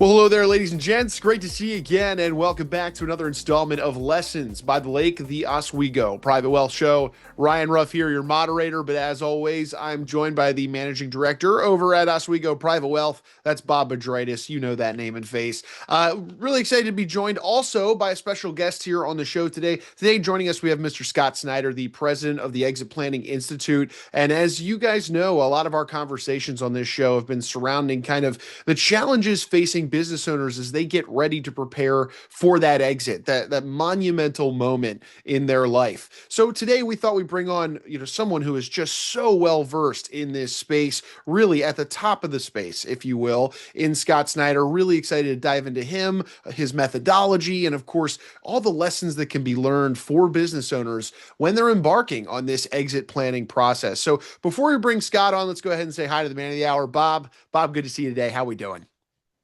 Well, hello there, ladies and gents. Great to see you again, and welcome back to another installment of Lessons by the Lake, the Oswego Private Wealth Show. Ryan Ruff here, your moderator, but as always, I'm joined by the managing director over at Oswego Private Wealth. That's Bob Bedritis. You know that name and face. Really excited to be joined also by a special guest here on the show today. Today, joining us, we have Mr. Scott Snider, the president of the Exit Planning Institute. And as you guys know, a lot of our conversations on this show have been surrounding kind of the challenges facing business owners as they get ready to prepare for that exit, that monumental moment in their life. So today we thought we'd bring on, someone who is just so well versed in this space, really at the top of the space, if you will, in Scott Snider. Really excited to dive into him, his methodology, and of course, all the lessons that can be learned for business owners when they're embarking on this exit planning process. So before we bring Scott on, let's go ahead and say hi to the man of the hour, Bob. Bob, good to see you today. How we doing?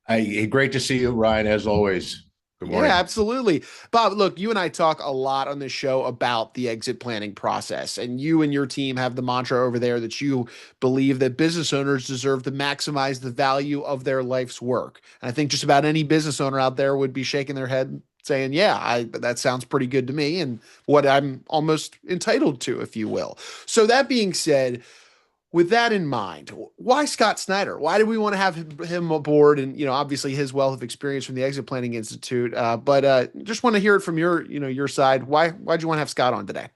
Hey, great to see you, Ryan, as always. Good Yeah, morning. absolutely. Bob, look, you and I talk a lot on this show about the exit planning process, and you and your team have the mantra over there that you believe that business owners deserve to maximize the value of their life's work. And I think just about any business owner out there would be shaking their head saying, yeah, that sounds pretty good to me and what I'm almost entitled to, if you will. So that being said, with that in mind, why Scott Snider? Why do we want to have him aboard? And obviously his wealth of experience from the Exit Planning Institute. But just want to hear it from your side. Why'd you want to have Scott on today?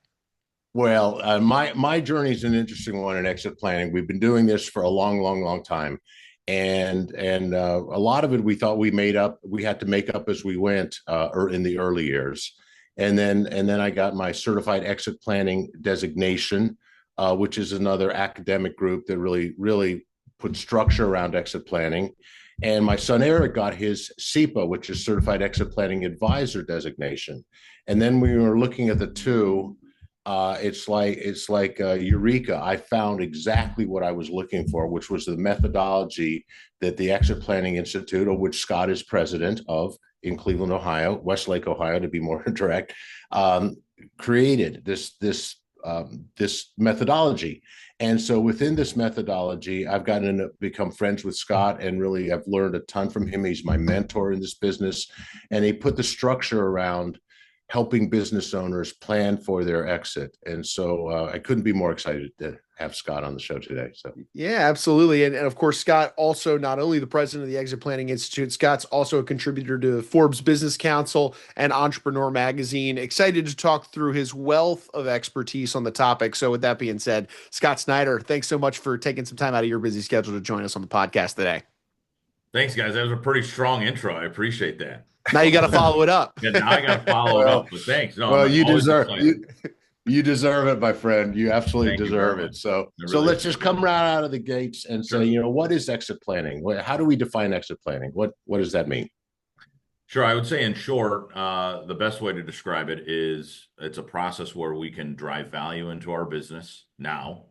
Well, my journey is an interesting one in exit planning. We've been doing this for a long, long, long time, and a lot of it we thought we had to make up as we went, or in the early years, and then I got my certified exit planning designation, which is another academic group that really put structure around exit planning. And my son Eric got his CEPA, which is Certified Exit Planning Advisor designation. And then we were looking at the two. It's like eureka. I found exactly what I was looking for, which was the methodology that the Exit Planning Institute, of which Scott is president of in Cleveland, Ohio, Westlake, Ohio, to be more direct, created this methodology. And so within this methodology, I've gotten to become friends with Scott and really I've learned a ton from him. He's my mentor in this business. And he put the structure around helping business owners plan for their exit. And so I couldn't be more excited to have Scott on the show today. So Yeah, absolutely. And of course, Scott also not only the president of the Exit Planning Institute, Scott's also a contributor to Forbes Business Council and Entrepreneur Magazine. Excited to talk through his wealth of expertise on the topic. So with that being said, Scott Snider, thanks so much for taking some time out of your busy schedule to join us on the podcast today. Thanks, guys. That was a pretty strong intro. I appreciate that. Now you got to follow it up. Yeah, now I got to follow it up. But thanks. No, well, I'm you always deserve excited. you deserve it, my friend. You absolutely Thank you deserve very it. much. So I so really let's just appreciate come right out of the gates and Sure. say, what is exit planning? How do we define exit planning? What does that mean? Sure. I would say in short, the best way to describe it is it's a process where we can drive value into our business now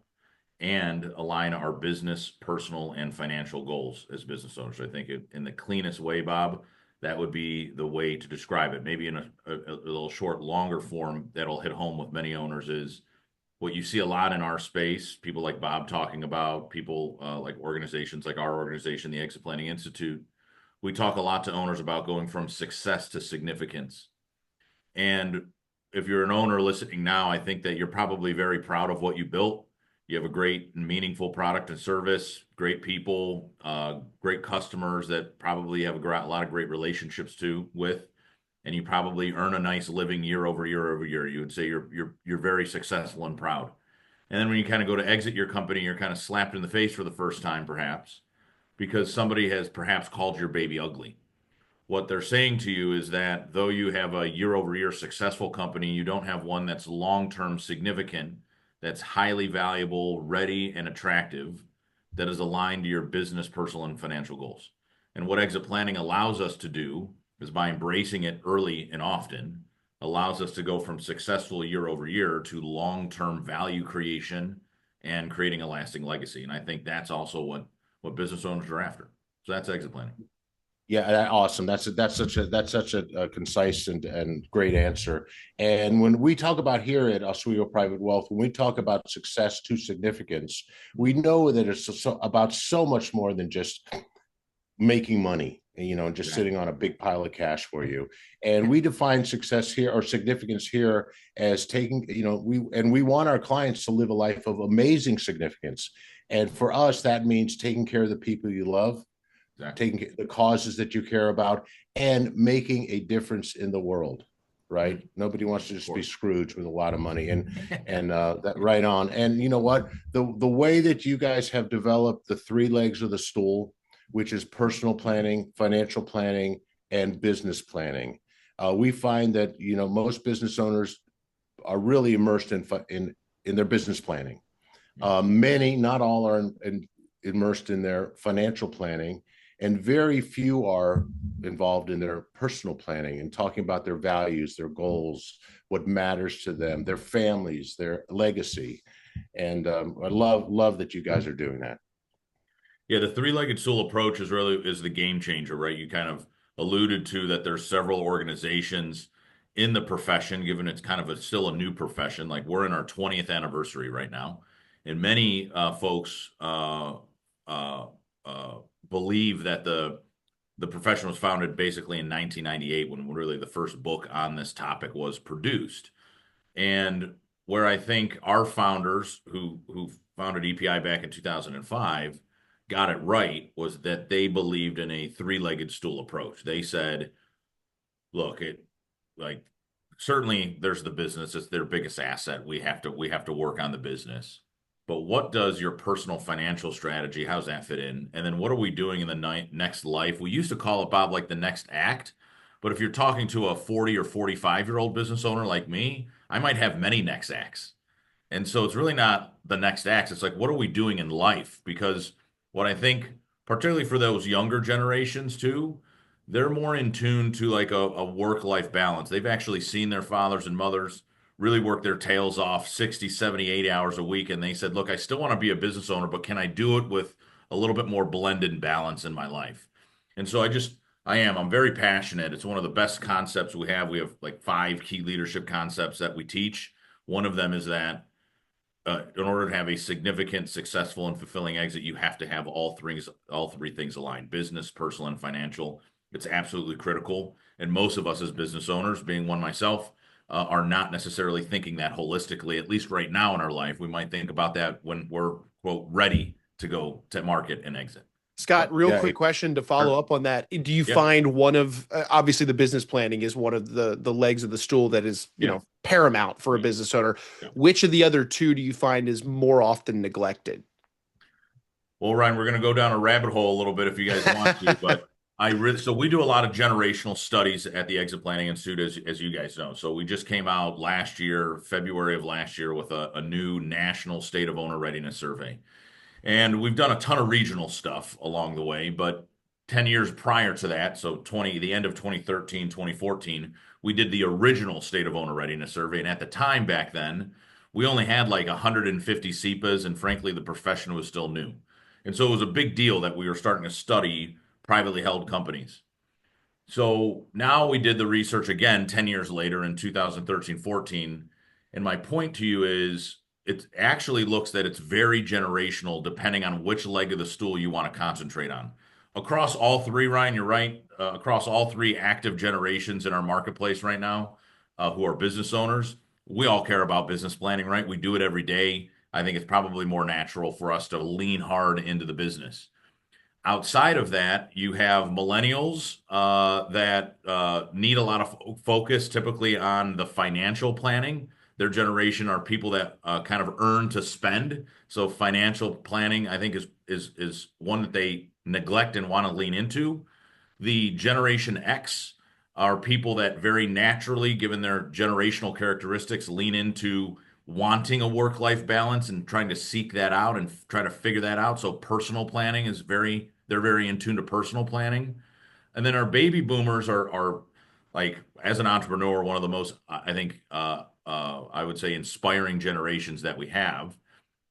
and align our business, personal, and financial goals as business owners. I think in the cleanest way, Bob, that would be the way to describe it. Maybe in a little short, longer form that'll hit home with many owners is what you see a lot in our space, people like Bob talking about, people like organizations like our organization, the Exit Planning Institute. We talk a lot to owners about going from success to significance. And if you're an owner listening now, I think that you're probably very proud of what you built. You have a great and meaningful product and service, great people, great customers that probably have a lot of great relationships with, and you probably earn a nice living year over year over year. You would say you're very successful and proud. And then when you kind of go to exit your company, you're kind of slapped in the face for the first time, perhaps, because somebody has perhaps called your baby ugly. What they're saying to you is that though you have a year over year successful company, you don't have one that's long-term significant, that's highly valuable, ready, and attractive, that is aligned to your business, personal, and financial goals. And what exit planning allows us to do is by embracing it early and often, allows us to go from successful year over year to long-term value creation and creating a lasting legacy. And I think that's also what business owners are after. So that's exit planning. Yeah, awesome. That's such a concise and great answer. And when we talk about here at Oswego Private Wealth, when we talk about success to significance, we know that it's about so much more than just making money. just Exactly. sitting on a big pile of cash for you. And we define success here or significance here as taking, we want our clients to live a life of amazing significance. And for us, that means taking care of the people you love, Exactly. taking the causes that you care about, and making a difference in the world. Right? Mhm. Nobody wants to Of just be course. Scrooge with a lot of money, and that right on. And you know what? The way that you guys have developed the three legs of the stool, which is personal planning, financial planning, and business planning. We find that most business owners are really immersed in their business planning. Yeah. Many, not all, are immersed in their financial planning, and very few are involved in their personal planning and talking about their values, their goals, what matters to them, their families, their legacy. And I love that you guys are doing that. Yeah, the three-legged stool approach is the game changer, right? You kind of alluded to that there's several organizations in the profession, given it's kind of still a new profession. Like we're in our 20th anniversary right now, and many folks uh, uh, believe that the profession was founded basically in 1998, when really the first book on this topic was produced. And where I think our founders who founded EPI back in 2005 got it right was that they believed in a three-legged stool approach. They said, look, it like certainly there's the business, it's their biggest asset. We have to work on the business. But what does your personal financial strategy, how's that fit in? And then what are we doing in the next life? We used to call it, Bob, like the next act. But if you're talking to a 40 or 45-year-old business owner like me, I might have many next acts. And so it's really not the next acts. It's like, what are we doing in life? Because what I think, particularly for those younger generations too, they're more in tune to like a work-life balance. They've actually seen their fathers and mothers really work their tails off 60, 70, 80 hours a week. And they said, look, I still want to be a business owner, but can I do it with a little bit more blended balance in my life? And so I'm very passionate. It's one of the best concepts we have. We have like 5 key leadership concepts that we teach. One of them is that in order to have a significant, successful, and fulfilling exit, you have to have all three things aligned: business, personal, and financial. It's absolutely critical. And most of us as business owners, being one myself, are not necessarily thinking that holistically, at least right now in our life. We might think about that when we're, quote, ready to go to market and exit. Scott, But real Yeah. quick question to follow sure. up on that. Do you Yeah. find one of obviously the business planning is one of the legs of the stool that is, Yeah. paramount for a Yeah. business owner. Yeah. Which of the other two do you find is more often neglected? Well, Ryan, we're going to go down a rabbit hole a little bit if you guys want to, but so we do a lot of generational studies at the Exit Planning Institute, as you guys know. So we just came out last year, February of last year, with a new national state of owner readiness survey. And we've done a ton of regional stuff along the way, but 10 years prior to that, so the end of 2013, 2014, we did the original state of owner readiness survey. And at the time back then, we only had like 150 SEPAs, and frankly, the profession was still new. And so it was a big deal that we were starting to study privately held companies. So now we did the research again 10 years later in 2013, 14. And my point to you is it actually looks that it's very generational depending on which leg of the stool you want to concentrate on. Across all three, Ryan, you're right. Across all three active generations in our marketplace right now, who are business owners, we all care about business planning, right? We do it every day. I think it's probably more natural for us to lean hard into the business. Outside of that, you have millennials that need a lot of focus, typically on the financial planning. Their generation are people that kind of earn to spend. So financial planning, I think, is one that they neglect and want to lean into. The Generation X are people that very naturally, given their generational characteristics, lean into wanting a work-life balance and trying to seek that out and try to figure that out. So personal planning they're very in tune to personal planning. And then our baby boomers are like, as an entrepreneur, one of the most, I think, I would say, inspiring generations that we have.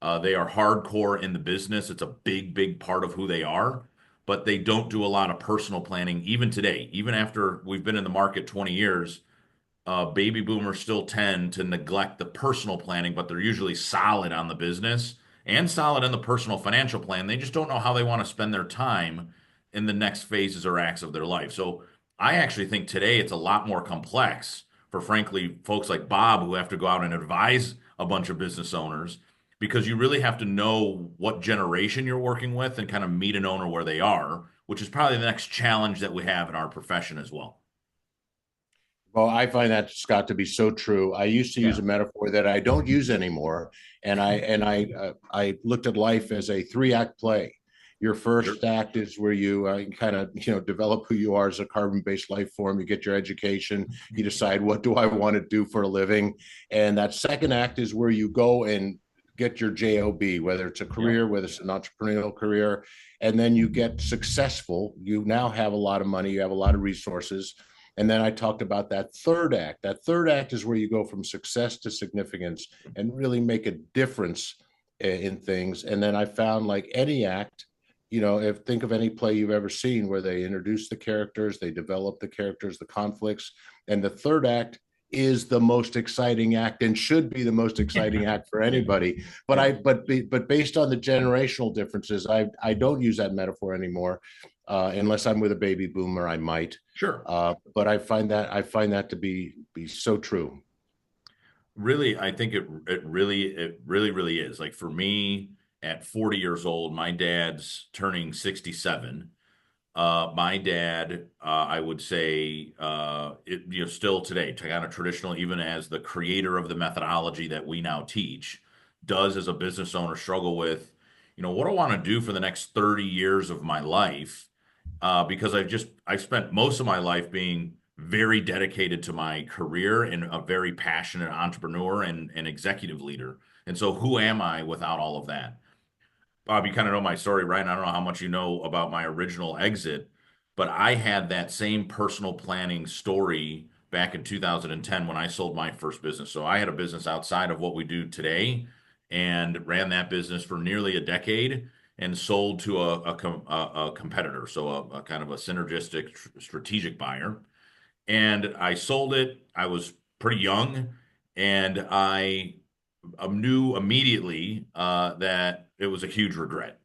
They are hardcore in the business. It's a big, big part of who they are, but they don't do a lot of personal planning even today. Even after we've been in the market 20 years, baby boomers still tend to neglect the personal planning, but they're usually solid on the business and solid in the personal financial plan. They just don't know how they want to spend their time in the next phases or acts of their life. So I actually think today it's a lot more complex for, frankly, folks like Bob who have to go out and advise a bunch of business owners, because you really have to know what generation you're working with and kind of meet an owner where they are, which is probably the next challenge that we have in our profession as well. Well, I find that, Scott, to be so true. I used to use Yeah. a metaphor that I don't use anymore, and I looked at life as a three-act play. Your Sure. first act is where you kind of develop who you are as a carbon-based life form. You get your education. You decide, what do I want to do for a living, and that second act is where you go and get your job, whether it's a Yep. career, whether it's an entrepreneurial career, and then you get successful. You now have a lot of money. You have a lot of resources. And then I talked about that third act. That third act is where you go from success to significance and really make a difference in things. And then I found, like any act, if think of any play you've ever seen where they introduce the characters, they develop the characters, the conflicts, and the third act is the most exciting act and should be the most exciting act for Yeah. anybody. But Yeah. but based on the generational differences, I don't use that metaphor anymore. Unless I'm with a baby boomer, I might. Sure. But I find that to be so true. Really, I think it really is. Like for me, at 40 years old, my dad's turning 67. My dad, I would say, still today, kind of traditional, even as the creator of the methodology that we now teach, does as a business owner struggle with, what do I want to do for the next 30 years of my life? Because I spent most of my life being very dedicated to my career and a very passionate entrepreneur and executive leader. And so who am I without all of that? Bob, you kind of know my story, right? And I don't know how much you know about my original exit, but I had that same personal planning story back in 2010 when I sold my first business. So I had a business outside of what we do today and ran that business for nearly a decade and sold to a competitor. So a kind of a synergistic strategic buyer. And I sold it. I was pretty young, and I knew immediately that it was a huge regret.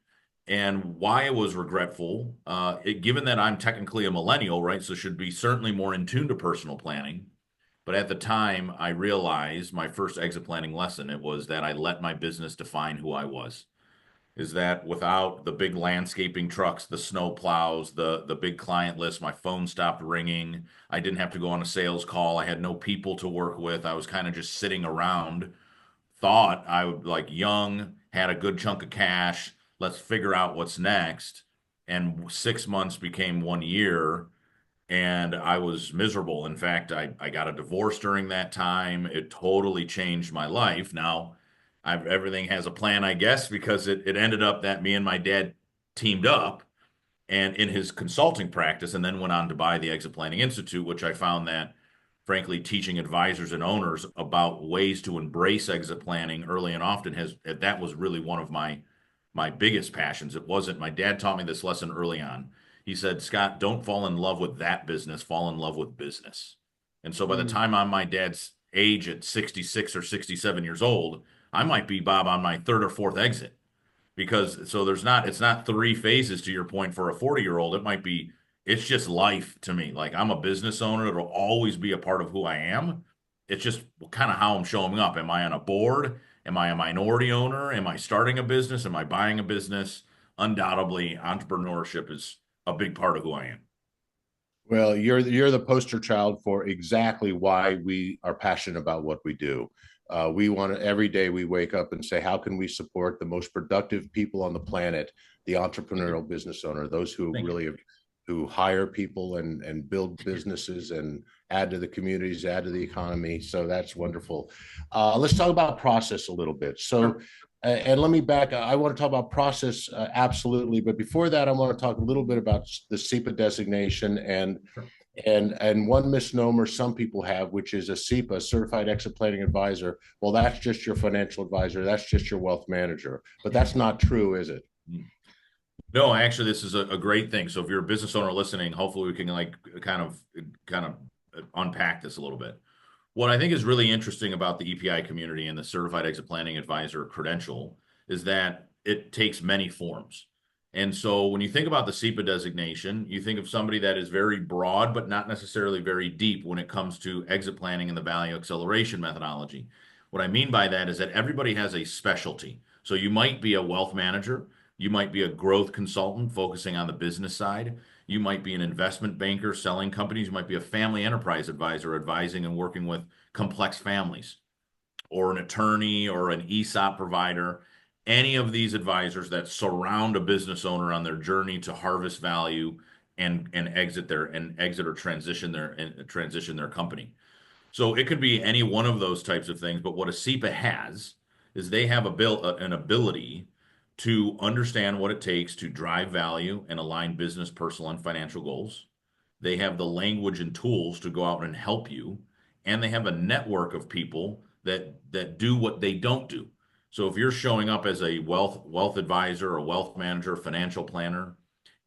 And why it was regretful, given that I'm technically a millennial, right? So should be certainly more in tune to personal planning. But at the time, I realized my first exit planning lesson, it was that I let my business define who I was. Is that without the big landscaping trucks, the snow plows, the big client list, my phone stopped ringing. I didn't have to go on a sales call. I had no people to work with. I was kind of just sitting around, thought I would, like, young, had a good chunk of cash. Let's figure out what's next. And 6 months became 1 year, and I was miserable. In fact, I got a divorce during that time. It totally changed my life. Now, everything has a plan, I guess, because it ended up that me and my dad teamed up and in his consulting practice, and then went on to buy the Exit Planning Institute, which I found that, frankly, teaching advisors and owners about ways to embrace exit planning early and often that was really one of my biggest passions. It wasn't, my dad taught me this lesson early on. He said, Scott, don't fall in love with that business, fall in love with business. And so by the Mm. time I'm my dad's age at 66 or 67 years old, I might be, Bob, on my third or fourth exit, because so it's not three phases to your point for a 40-year-old. It might be, it's just life to me. Like, I'm a business owner. It'll always be a part of who I am. It's just kind of how I'm showing up. Am I on a board? Am I a minority owner? Am I starting a business? Am I buying a business? Undoubtedly, entrepreneurship is a big part of who I am. Well, you're the poster child for exactly why we are passionate about what we do. We want to, every day we wake up and say, how can we support the most productive people on the planet, the Thank you. entrepreneurial business owner, those who Thank you. really have, who hire people and build businesses and add to the communities, add to the economy. So that's wonderful. Let's talk about process a little bit. So, Sure. and let me back. I want to talk about process, absolutely. But before that, I want to talk a little bit about the SEPA designation Sure. and one misnomer some people have, which is a SEPA, Certified Exit Planning Advisor. Well, that's just your financial advisor. That's just your wealth manager. But that's not true, is it? No, actually, this is a great thing. So if you're a business owner listening, hopefully we can, like, kind of unpack this a little bit. What I think is really interesting about the EPI community and the Certified Exit Planning Advisor credential is that it takes many forms. And so when you think about the SEPA designation, you think of somebody that is very broad, but not necessarily very deep when it comes to exit planning and the value acceleration methodology. What I mean by that is that everybody has a specialty. So you might be a wealth manager, you might be a growth consultant focusing on the business side, you might be an investment banker selling companies, you might be a family enterprise advisor advising and working with complex families, or an attorney or an ESOP provider, any of these advisors that surround a business owner on their journey to harvest value and exit or transition their company. So it could be any one of those types of things, but what a SEPA has is they have an ability to understand what it takes to drive value and align business, personal, and financial goals. They have the language and tools to go out and help you, and they have a network of people that do what they don't do. So if you're showing up as a wealth advisor, a wealth manager, financial planner,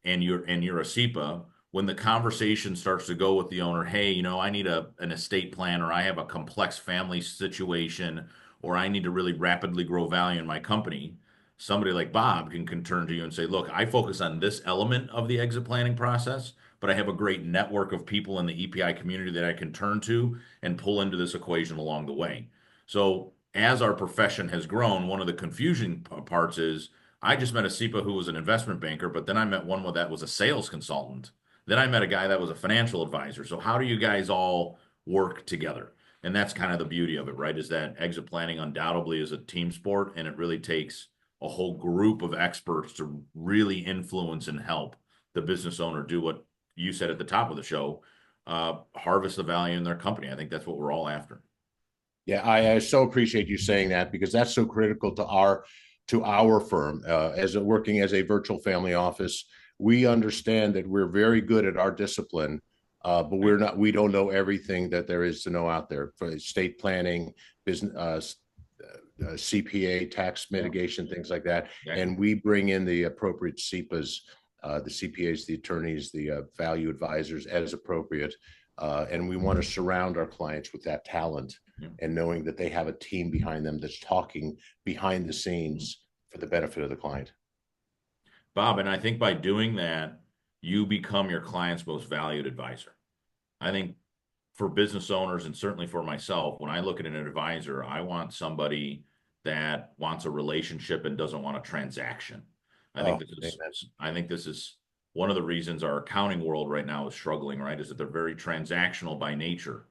and you're a SEPA, when the conversation starts to go with the owner, hey, I need an estate plan, or I have a complex family situation, or I need to really rapidly grow value in my company, somebody like Bob can turn to you and say, look, I focus on this element of the exit planning process, but I have a great network of people in the EPI community that I can turn to and pull into this equation along the way. So as our profession has grown, one of the confusion parts is I just met a SEPA who was an investment banker, but then I met one that was a sales consultant. Then I met a guy that was a financial advisor. So how do you guys all work together? And that's kind of the beauty of it, right? Is that exit planning undoubtedly is a team sport, and it really takes a whole group of experts to really influence and help the business owner do what you said at the top of the show, harvest the value in their company. I think that's what we're all after. Yeah, I so appreciate you saying that, because that's so critical to our firm. As working as a virtual family office, we understand that we're very good at our discipline, but we don't know everything that there is to know out there for estate planning, business, CPA, tax mitigation, things like that. Exactly. And we bring in the appropriate SEPAs, the CPAs, the attorneys, the value advisors as appropriate. And we want to surround our clients with that talent, and knowing that they have a team behind them that's talking behind the scenes for the benefit of the client. Bob, and I think by doing that, you become your client's most valued advisor. I think for business owners, and certainly for myself, when I look at an advisor, I want somebody that wants a relationship and doesn't want a transaction. I think this is one of the reasons our accounting world right now is struggling, right? Is that they're very transactional by nature.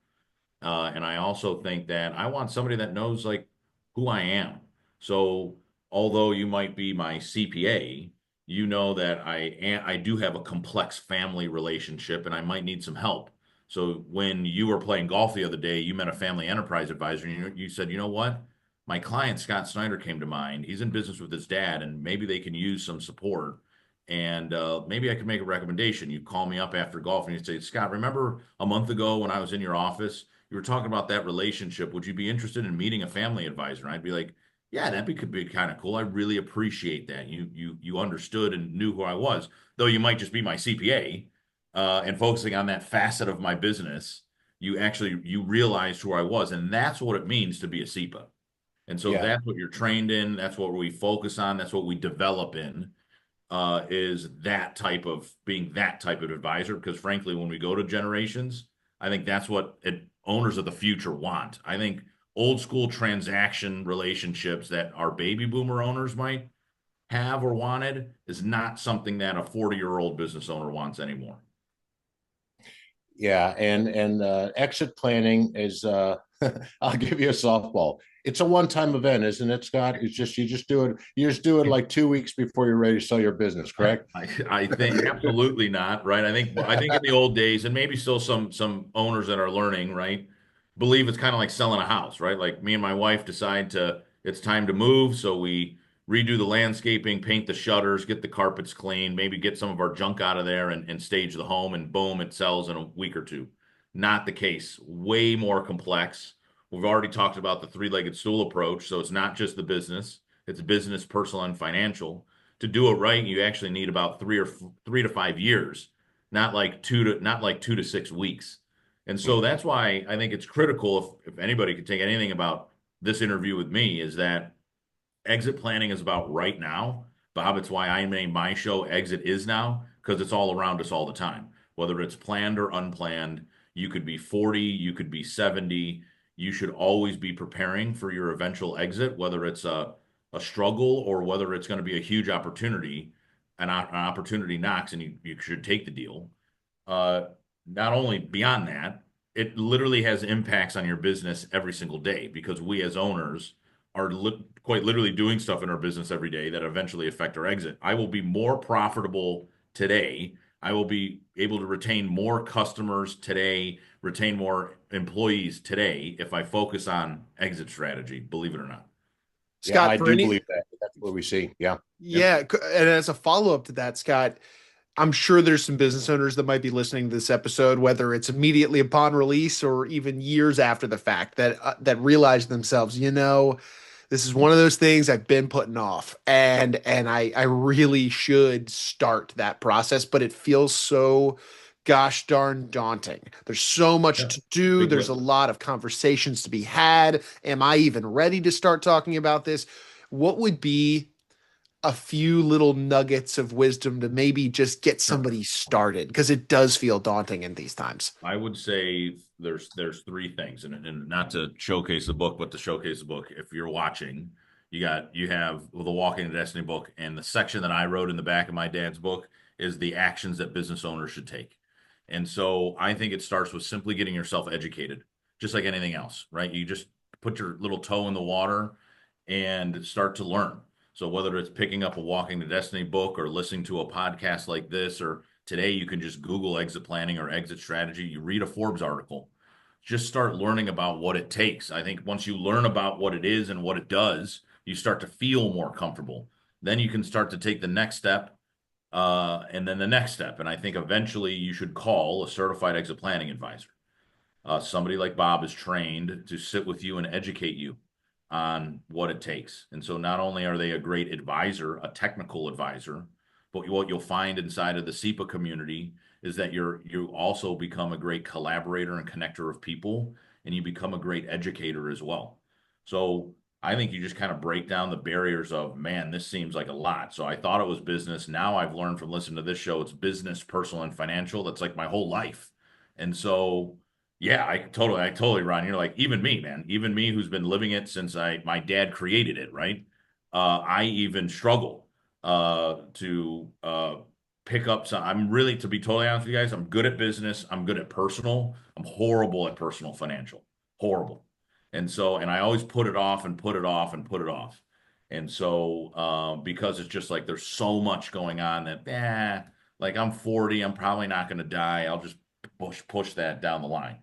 And I also think that I want somebody that knows like who I am. So although you might be my CPA, you know that I do have a complex family relationship and I might need some help. So when you were playing golf the other day, you met a family enterprise advisor and you said, you know what? My client, Scott Snider, came to mind. He's in business with his dad and maybe they can use some support. And maybe I could make a recommendation. You call me up after golf and you say, Scott, remember a month ago when I was in your office, you were talking about that relationship. Would you be interested in meeting a family advisor? And I'd be like, yeah, could be kind of cool. I really appreciate that. You understood and knew who I was, though you might just be my CPA, and focusing on that facet of my business, you realized who I was. And that's what it means to be a SEPA. And so that's what you're trained in. That's what we focus on. That's what we develop in, is being that type of advisor. Because frankly, when we go to generations, I think that's what owners of the future want. I think old school transaction relationships that our baby boomer owners might have or wanted is not something that a 40-year-old business owner wants anymore. Yeah, and exit planning is I'll give you a softball. It's a one-time event, isn't it, Scott? It's just you just do it like 2 weeks before you're ready to sell your business, correct? I think absolutely not, right? I think in the old days, and maybe still some owners that are learning, right, believe it's kind of like selling a house, right? Like me and my wife decide it's time to move, so we redo the landscaping, paint the shutters, get the carpets clean, maybe get some of our junk out of there and stage the home, and boom, it sells in a week or two. Not the case. Way more complex. We've already talked about the three-legged stool approach, so it's not just the business, it's business, personal, and financial. To do it right, you actually need about 3 to 5 years, not like 2 to 6 weeks. And so that's why I think it's critical, if anybody could take anything about this interview with me, is that exit planning is about right now, Bob, it's why I named my show Exit Is Now, because it's all around us all the time. Whether it's planned or unplanned, you could be 40, you could be 70. You should always be preparing for your eventual exit, whether it's a struggle or whether it's going to be a huge opportunity. An opportunity knocks and you should take the deal. Uh, Not only beyond that, it literally has impacts on your business every single day because we as owners are quite literally doing stuff in our business every day that eventually affect our exit. I will be more profitable today. I will be able to retain more customers today, retain more employees today if I focus on exit strategy, believe it or not. Yeah, Scott, I for do any, believe that. That's what we see. Yeah. Yep. yeah, and as a follow-up to that, Scott, I'm sure there's some business owners that might be listening to this episode, whether it's immediately upon release or even years after the fact, that realize themselves, this is one of those things I've been putting off, and I really should start that process, but it feels so gosh darn daunting. There's so much Yep. to do. Big There's a lift. lot of conversations to be had. Am I even ready to start talking about this? What would be a few little nuggets of wisdom to maybe just get Sure. somebody started? Because it does feel daunting in these times. I would say there's three things, and not to showcase the book, but to showcase the book. If you're watching, you have the Walking to Destiny book, and the section that I wrote in the back of my dad's book is the actions that business owners should take. And so I think it starts with simply getting yourself educated, just like anything else, right? You just put your little toe in the water and start to learn. So whether it's picking up a Walking to Destiny book or listening to a podcast like this, or today you can just Google exit planning or exit strategy, you read a Forbes article, just start learning about what it takes. I think once you learn about what it is and what it does, you start to feel more comfortable. Then you can start to take the next step, and then the next step. And I think eventually you should call a certified exit planning advisor. Somebody like Bob is trained to sit with you and educate you on what it takes. And so not only are they a great advisor, a technical advisor, but what you'll find inside of the SEPA community is that you also become a great collaborator and connector of people, and you become a great educator as well. So I think you just kind of break down the barriers of, man, this seems like a lot. So I thought it was business. Now I've learned from listening to this show, it's business, personal, and financial. That's like my whole life. And so yeah, I totally, Ron. You're like, even me, man, even me who's been living it since my dad created it, right? I even struggle to pick up some. I'm really, to be totally honest with you guys, I'm good at business. I'm good at personal. I'm horrible at personal financial, horrible. And I always put it off and put it off and put it off. And so, because it's just like there's so much going on that, like I'm 40, I'm probably not going to die. I'll just push that down the line.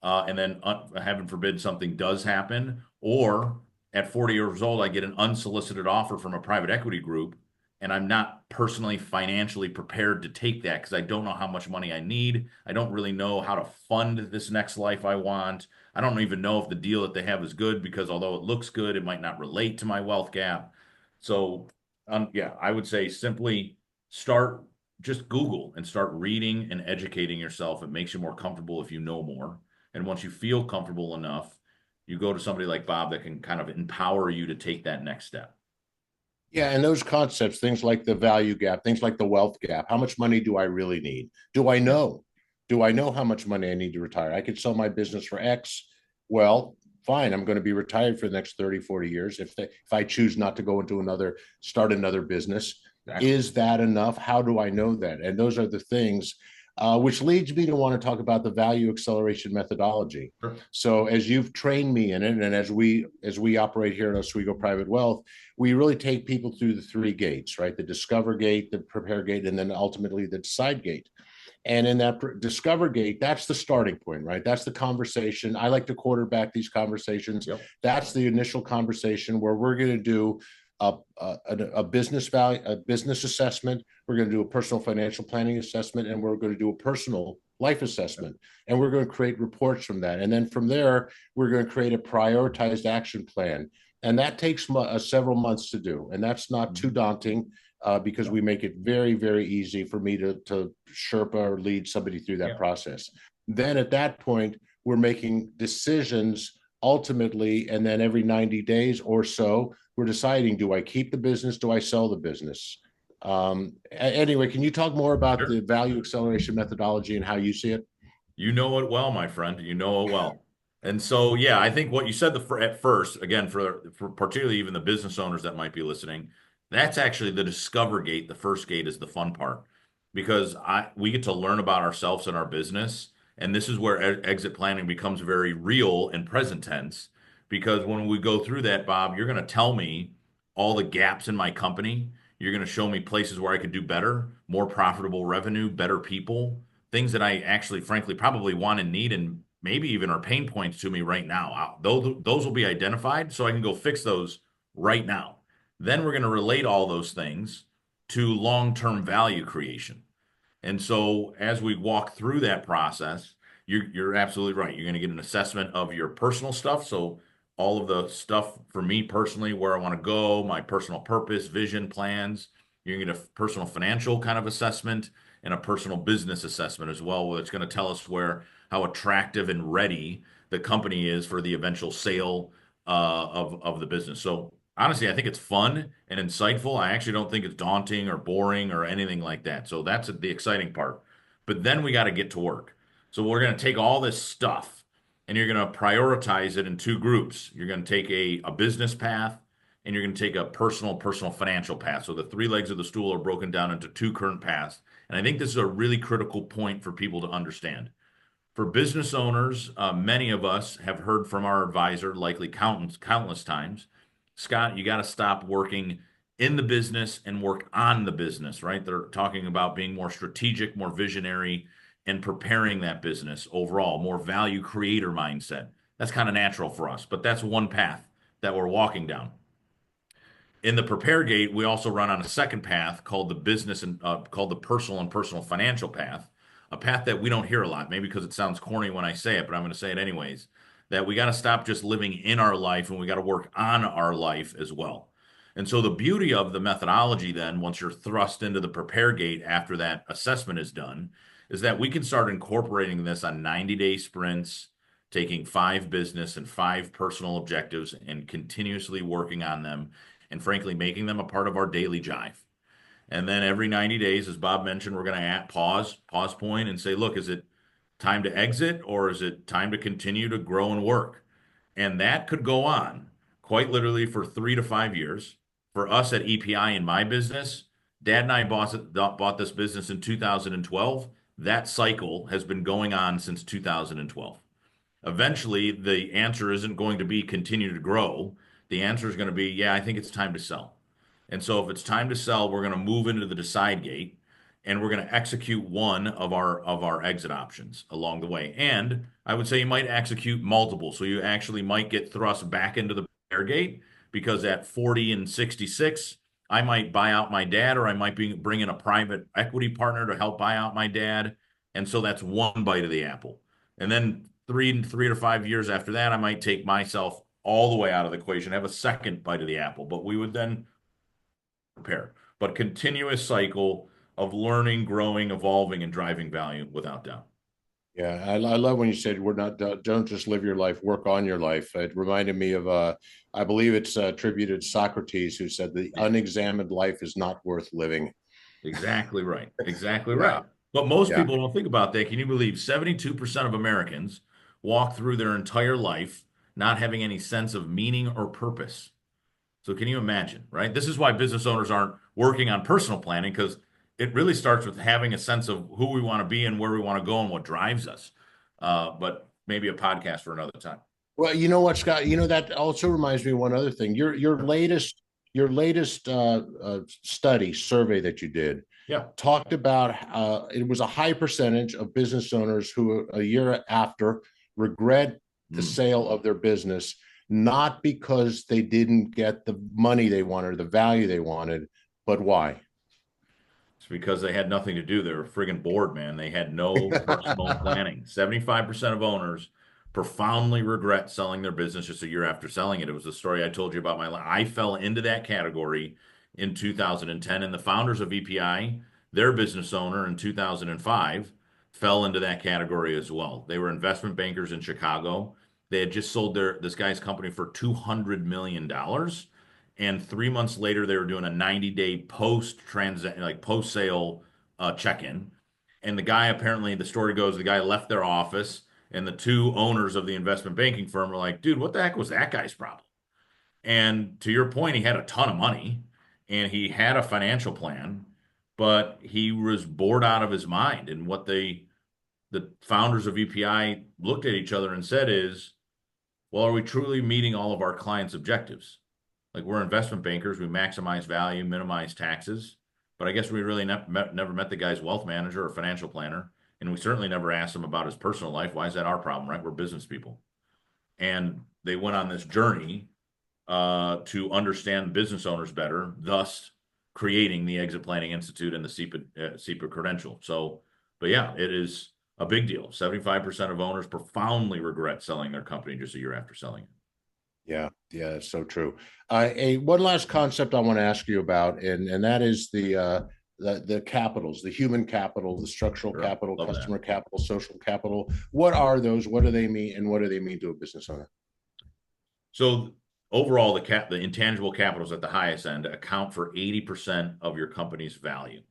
And then, heaven forbid, something does happen, or at 40 years old, I get an unsolicited offer from a private equity group, and I'm not personally financially prepared to take that because I don't know how much money I need. I don't really know how to fund this next life I want. I don't even know if the deal that they have is good because although it looks good, it might not relate to my wealth gap. So, yeah, I would say simply start, just Google and start reading and educating yourself. It makes you more comfortable if you know more. And once you feel comfortable enough, you go to somebody like Bob that can kind of empower you to take that next step. Yeah, and those concepts, things like the value gap, things like the wealth gap. How much money do I really need? Do I Yeah. know? Do I know how much money I need to retire? I could sell my business for X. Well, fine, I'm going to be retired for the next 30, 40 years if I choose not to go into start another business. Exactly. Is that enough? How do I know that? And those are the things which leads me to want to talk about the value acceleration methodology. Sure. So as you've trained me in it, and as we operate here at Oswego Private Wealth, we really take people through the three gates, right? The discover gate, the prepare gate, and then ultimately the decide gate. And in that discover gate, that's the starting point, right? That's the conversation. I like to quarterback these conversations. Yep. That's the initial conversation where we're going to do a business value, a business assessment. We're going to do a personal financial planning assessment, and we're going to do a personal life assessment. And we're going to create reports from that. And then from there, we're going to create a prioritized action plan. And that takes several months to do. And that's not too daunting because we make it very, very easy for me to Sherpa or lead somebody through that process. Then at that point, we're making decisions ultimately, and then every 90 days or so, we're deciding, do I keep the business? Do I sell the business? Anyway, can you talk more about the Sure. value acceleration methodology and how you see it? You know it well, my friend. You know it well. And so, yeah, I think what you said at first, again, for particularly even the business owners that might be listening, that's actually the discover gate. The first gate is the fun part because we get to learn about ourselves and our business. And this is where exit planning becomes very real and present tense. Because when we go through that, Bob, you're going to tell me all the gaps in my company. You're going to show me places where I could do better, more profitable revenue, better people, things that I actually, frankly, probably want and need, and maybe even are pain points to me right now. Those will be identified so I can go fix those right now. Then we're going to relate all those things to long-term value creation. And so as we walk through that process, you're absolutely right. You're going to get an assessment of your personal stuff. So all of the stuff for me personally, where I want to go, my personal purpose, vision, plans. You're going to get a personal financial kind of assessment and a personal business assessment as well, where it's going to tell us how attractive and ready the company is for the eventual sale of the business. So honestly, I think it's fun and insightful. I actually don't think it's daunting or boring or anything like that. So that's the exciting part. But then we got to get to work. So we're going to take all this stuff and you're going to prioritize it in two groups. You're going to take a business path and you're going to take a personal financial path. So the three legs of the stool are broken down into two current paths. And I think this is a really critical point for people to understand. For business owners, many of us have heard from our advisor, likely countless times, Scott, you got to stop working in the business and work on the business, right? They're talking about being more strategic, more visionary, and preparing that business overall, more value creator mindset. That's kind of natural for us, but that's one path that we're walking down. In the prepare gate, we also run on a second path called the business and called the personal financial path, a path that we don't hear a lot, maybe because it sounds corny when I say it, but I'm going to say it anyways. That we got to stop just living in our life and we got to work on our life as well. And so the beauty of the methodology then, once you're thrust into the prepare gate after that assessment is done, is that we can start incorporating this on 90-day sprints, taking 5 business and 5 personal objectives and continuously working on them and frankly making them a part of our daily jive. And then every 90 days, as Bob mentioned, we're going to pause point and say, look, is it time to exit or is it time to continue to grow and work? And that could go on quite literally for 3 to 5 years. For us at EPI in my business, Dad and I bought this business in 2012. That cycle has been going on since 2012. Eventually, the answer isn't going to be continue to grow. The answer is going to be, yeah, I think it's time to sell. And so if it's time to sell, we're going to move into the decide gate and we're going to execute one of our exit options along the way. And I would say you might execute multiple. So you actually might get thrust back into the bear gate because at 40 and 66, I might buy out my dad or I might bring in a private equity partner to help buy out my dad. And so that's one bite of the apple. And then 3 to 5 years after that, I might take myself all the way out of the equation, have a second bite of the apple. But we would then prepare, but continuous cycle of learning, growing, evolving, and driving value without doubt. Yeah, I love when you said we're not don't just live your life, work on your life. It reminded me of I believe it's attributed Socrates who said the unexamined life is not worth living. Exactly right. Exactly Yeah, right. But most yeah. people don't think about that. Can you believe 72% of Americans walk through their entire life not having any sense of meaning or purpose? So can you imagine, right? This is why business owners aren't working on personal planning because it really starts with having a sense of who we want to be and where we want to go and what drives us. But maybe a podcast for another time. Well, you know what, Scott? You know that also reminds me of one other thing. Your latest study survey that you did Yeah. talked about it was a high percentage of business owners who a year after regret the Mm. sale of their business, not because they didn't get the money they wanted or the value they wanted, but why? It's because they had nothing to do. They were friggin' bored, man. They had no personal planning. 75% of owners profoundly regret selling their business just a year after selling it. It was the story I told you about my life. I fell into that category in 2010, and the founders of EPI, their business owner in 2005, fell into that category as well. They were investment bankers in Chicago. They had just sold this guy's company for $200 million. And 3 months later, they were doing a 90-day post sale check-in. And the guy, apparently, the story goes, the guy left their office, and the two owners of the investment banking firm were like, dude, what the heck was that guy's problem? And to your point, he had a ton of money and he had a financial plan, but he was bored out of his mind. And what the founders of EPI looked at each other and said is, well, are we truly meeting all of our clients' objectives? Like, we're investment bankers, we maximize value, minimize taxes, but I guess we really never met the guy's wealth manager or financial planner, and we certainly never asked him about his personal life. Why is that our problem, right? We're business people. And they went on this journey to understand business owners better, thus creating the Exit Planning Institute and the CEPA credential. So, but yeah, it is a big deal. 75% of owners profoundly regret selling their company just a year after selling it. Yeah, yeah, it's so true. One last concept I want to ask you about, and that is the capitals, the human capital, the structural capital, customer capital, social capital. What are those? What do they mean, and what do they mean to a business owner? So overall, the intangible capitals at the highest end account for 80% of your company's value.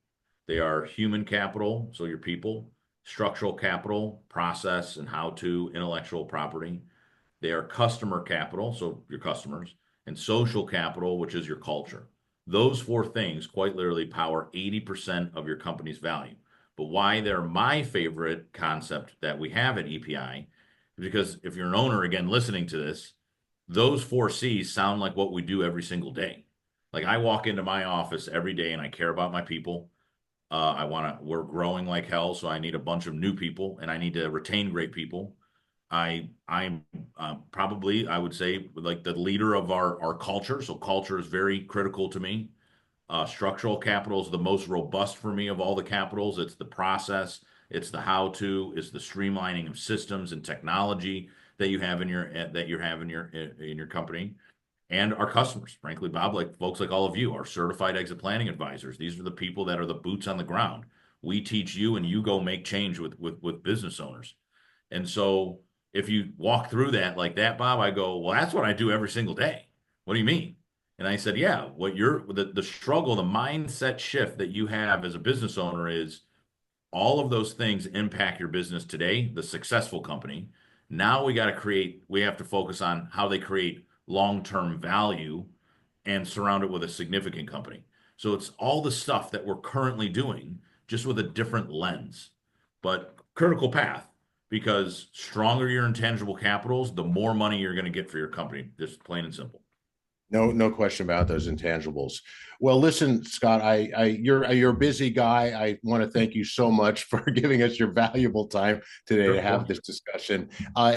They are human capital, so your people, structural capital, process and how to, intellectual property. They are customer capital, so your customers, and social capital, which is your culture. Those four things quite literally power 80% of your company's value. But why they're my favorite concept that we have at EPI is because if you're an owner, again, listening to this, those four C's sound like what we do every single day. Like, I walk into my office every day and I care about my people. We're growing like hell, so I need a bunch of new people and I need to retain great people. I'm probably, I would say, like the leader of our culture. So culture is very critical to me. Structural capital is the most robust for me of all the capitals. It's the process, it's the how to, it's the streamlining of systems and technology that you have in your company, and our customers. Frankly, Bob, like folks like all of you, are certified exit planning advisors. These are the people that are the boots on the ground. We teach you, and you go make change with business owners. And so, if you walk through that like that, Bob, I go, well, that's what I do every single day. What do you mean? And I said, yeah, the struggle, the mindset shift that you have as a business owner is all of those things impact your business today, the successful company. Now we have to focus on how they create long-term value and surround it with a significant company. So it's all the stuff that we're currently doing, just with a different lens, but critical path, because stronger your intangible capitals, the more money you're going to get for your company, just plain and simple. No question about those intangibles. Well, listen, Scott, you're a busy guy. I want to thank you so much for giving us your valuable time today to have this discussion.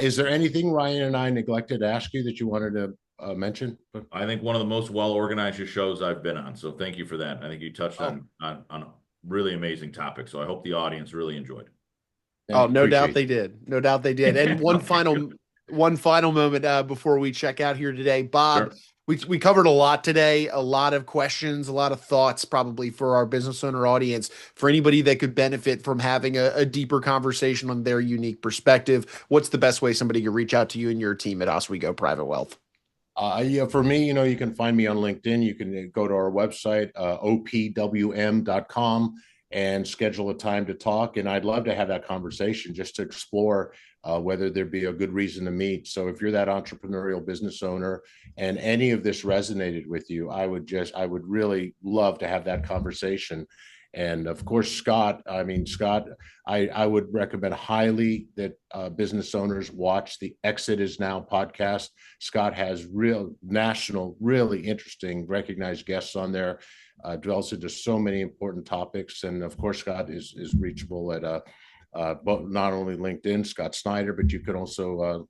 Is there anything Ryan and I neglected to ask you that you wanted to mention? I think one of the most well-organized shows I've been on. So thank you for that. I think you touched on a really amazing topic. So I hope the audience really enjoyed it. Oh, no doubt they did. No doubt they did. And one final moment before we check out here today, Bob. Sure. We covered a lot today, a lot of questions, a lot of thoughts probably for our business owner audience, for anybody that could benefit from having a deeper conversation on their unique perspective. What's the best way somebody can reach out to you and your team at Oswego Private Wealth? Yeah, for me, you can find me on LinkedIn. You can go to our website, opwm.com, and schedule a time to talk. And I'd love to have that conversation just to explore whether there'd be a good reason to meet. So if you're that entrepreneurial business owner and any of this resonated with you, I would really love to have that conversation. And of course, Scott, I would recommend highly that business owners watch the Exit Is Now podcast. Scott has real national, really interesting, recognized guests on there, dwells into so many important topics. And of course, Scott is reachable at not only LinkedIn, Scott Snider, but you can also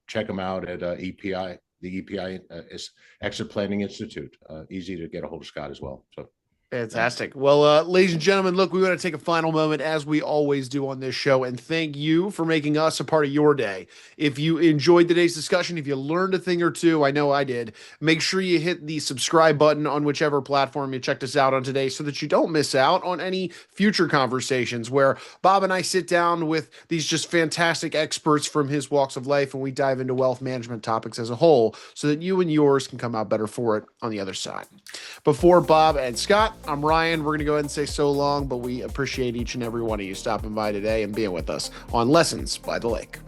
check him out at EPI, the EPI is Exit Planning Institute. Easy to get a hold of Scott as well. So. Fantastic. Well, ladies and gentlemen, look, we want to take a final moment, as we always do on this show, and thank you for making us a part of your day. If you enjoyed today's discussion, if you learned a thing or two, I know I did, make sure you hit the subscribe button on whichever platform you checked us out on today so that you don't miss out on any future conversations where Bob and I sit down with these just fantastic experts from his walks of life and we dive into wealth management topics as a whole so that you and yours can come out better for it on the other side. Before Bob and Scott, I'm Ryan. We're going to go ahead and say so long, but we appreciate each and every one of you stopping by today and being with us on Lessons by the Lake.